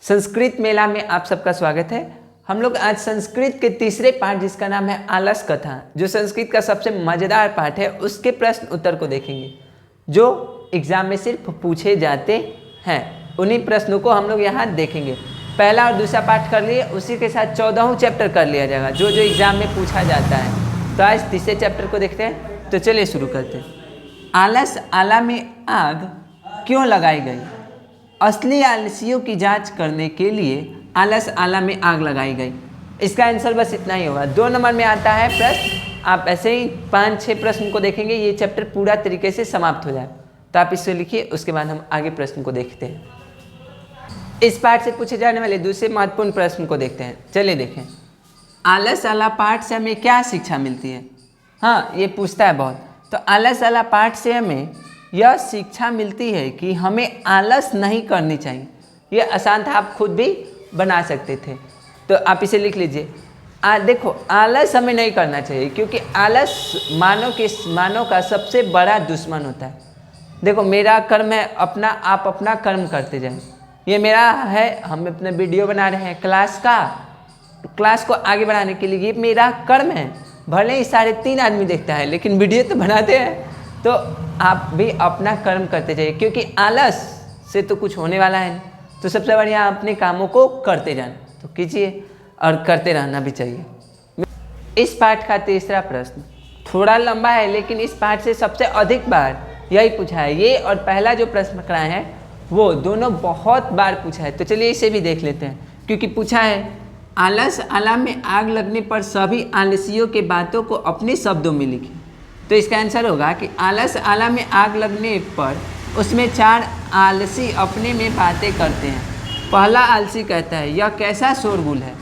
संस्कृत मेला में आप सबका स्वागत है। हम लोग आज संस्कृत के तीसरे पाठ जिसका नाम है आलस कथा, जो संस्कृत का सबसे मज़ेदार पाठ है, उसके प्रश्न उत्तर को देखेंगे जो एग्जाम में सिर्फ पूछे जाते हैं। उन्हीं प्रश्नों को हम लोग यहाँ देखेंगे। पहला और दूसरा पाठ कर लिए, उसी के साथ 14वां चैप्टर कर लिया जाएगा जो जो एग्जाम में पूछा जाता है। तो आज तीसरे चैप्टर को देखते हैं। तो चलिए शुरू करते हैं। आलस आला में आग क्यों लगाई गई? असली आलसियों की जांच करने के लिए आलस आला में आग लगाई गई। इसका आंसर बस इतना ही होगा। 2 नंबर में आता है प्रश्न। आप ऐसे ही 5-6 प्रश्न को देखेंगे, ये चैप्टर पूरा तरीके से समाप्त हो जाए। तो आप इससे लिखिए, उसके बाद हम आगे प्रश्न को देखते हैं। इस पाठ से पूछे जाने वाले दूसरे महत्वपूर्ण प्रश्न को देखते हैं। चलिए देखें, आलस आला पाठ से हमें क्या शिक्षा मिलती है? हाँ, ये पूछता है बहुत। तो आलस आला पाठ से हमें यह शिक्षा मिलती है कि हमें आलस नहीं करनी चाहिए। ये आसान था, आप खुद भी बना सकते थे। तो आप इसे लिख लीजिए। देखो, आलस हमें नहीं करना चाहिए क्योंकि आलस मानव का सबसे बड़ा दुश्मन होता है। देखो, मेरा कर्म है अपना, आप अपना कर्म करते जाएं। ये मेरा है, हम अपने वीडियो बना रहे हैं क्लास को आगे बढ़ाने के लिए, ये मेरा कर्म है। भले ही 3.5 आदमी देखता है, लेकिन वीडियो तो बनाते हैं। तो आप भी अपना कर्म करते जाइए क्योंकि आलस से तो कुछ होने वाला है। तो सबसे बढ़िया अपने कामों को करते जाना, तो कीजिए और करते रहना भी चाहिए। इस पाठ का तीसरा प्रश्न थोड़ा लंबा है, लेकिन इस पाठ से सबसे अधिक बार यही पूछा है। ये और पहला जो प्रश्न कराए हैं वो दोनों बहुत बार पूछा है। तो चलिए इसे भी देख लेते हैं, क्योंकि पूछा है आलस आला में आग लगने पर सभी आलसियों के बातों को अपने शब्दों में लिखें। तो इसका आंसर होगा कि आलस आला में आग लगने पर उसमें 4 आलसी अपने में बातें करते हैं। पहला आलसी कहता है, यह कैसा शोरगुल है?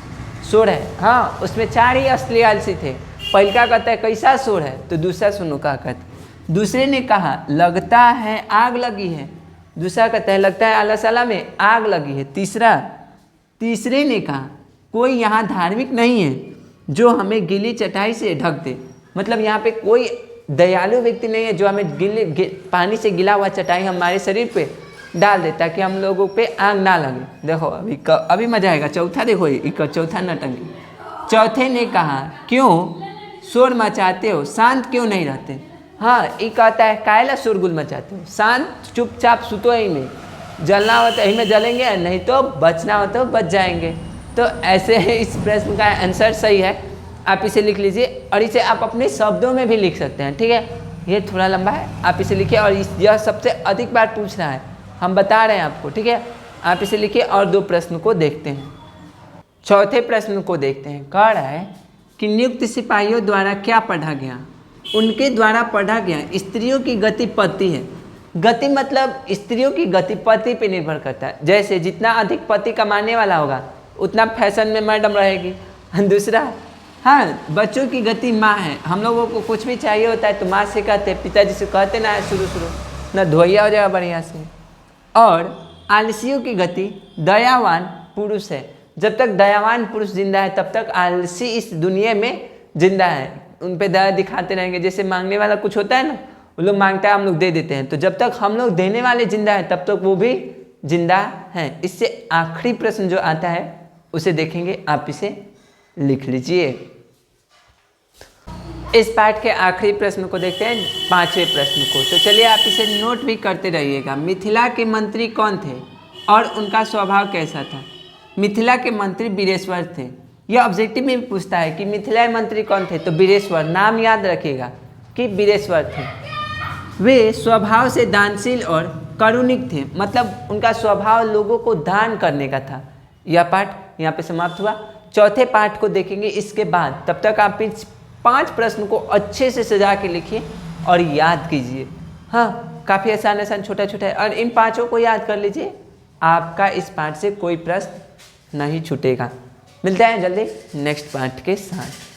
शोर है। हाँ, उसमें 4 ही असली आलसी थे। पहला कहता है कैसा शोर है? तो दूसरा सुनो क्या कहता है। दूसरे ने कहा लगता है आग लगी है। दूसरा कहता है लगता है आलस आला में आग लगी है। तीसरे ने कहा कोई यहाँ धार्मिक नहीं है जो हमें गीली चटाई से ढक दे। मतलब यहाँ पे कोई दयालु व्यक्ति नहीं है जो हमें पानी से गिला हुआ चटाई हमारे शरीर पे डाल दे ताकि हम लोगों पे आग ना लगे। देखो अभी मजा आएगा। चौथा देखो, चौथा नटंकी। चौथे ने कहा क्यों शोर मचाते हो, शांत क्यों नहीं रहते? हाँ, ये कहता है कायला शोरगुल मचाते हो, शांत चुपचाप सुतो ही में, जलना हो तो यही में जलेंगे, नहीं तो बचना हो तो बच जाएंगे। तो ऐसे इस प्रश्न का आंसर सही है। आप इसे लिख लीजिए और इसे आप अपने शब्दों में भी लिख सकते हैं। ठीक है, ये थोड़ा लंबा है, आप इसे लिखिए। और यह सबसे अधिक बार पूछ रहा है, हम बता रहे हैं आपको। ठीक है, आप इसे लिखिए और 2 प्रश्न को देखते हैं। चौथे प्रश्न को देखते हैं। कह रहा है कि नियुक्त सिपाहियों द्वारा क्या पढ़ा गया? उनके द्वारा पढ़ा गया स्त्रियों की गति पति है। गति मतलब स्त्रियों की गति पति पे निर्भर करता है। जैसे जितना अधिक पति कमाने वाला होगा उतना फैशन में मैडम रहेगी। दूसरा, हाँ, बच्चों की गति माँ है। हम लोगों को कुछ भी चाहिए होता है तो माँ से कहते हैं, पिताजी से कहते ना है शुरू ना धोइया हो जाएगा बढ़िया से। और आलसियों की गति दयावान पुरुष है। जब तक दयावान पुरुष जिंदा है तब तक आलसी इस दुनिया में जिंदा है। उन पे दया दिखाते रहेंगे। जैसे मांगने वाला कुछ होता है ना, वो लोग मांगता है, हम लोग दे देते हैं। तो जब तक हम लोग देने वाले जिंदा है तब तक वो भी जिंदा हैं। इससे आखिरी प्रश्न जो आता है उसे देखेंगे, आप इसे लिख लीजिए। इस पाठ के आखिरी प्रश्न को देखते हैं, 5वें प्रश्न को। तो चलिए आप इसे नोट भी करते रहिएगा। मिथिला के मंत्री कौन थे और उनका स्वभाव कैसा था? मिथिला के मंत्री वीरेश्वर थे। यह ऑब्जेक्टिव में भी पूछता है कि मिथिला के मंत्री कौन थे, तो वीरेश्वर, नाम याद रखिएगा कि वीरेश्वर थे। वे स्वभाव से दानशील और करुणिक थे। मतलब उनका स्वभाव लोगों को दान करने का था। यह पाठ यहाँ पे समाप्त हुआ। चौथे पाठ को देखेंगे इसके बाद। तब तक आप इस 5 प्रश्न को अच्छे से सजा के लिखिए और याद कीजिए। हाँ, काफ़ी आसान छोटा है। और इन 5 को याद कर लीजिए, आपका इस पाठ से कोई प्रश्न नहीं छूटेगा। मिलते हैं जल्दी नेक्स्ट पाठ के साथ।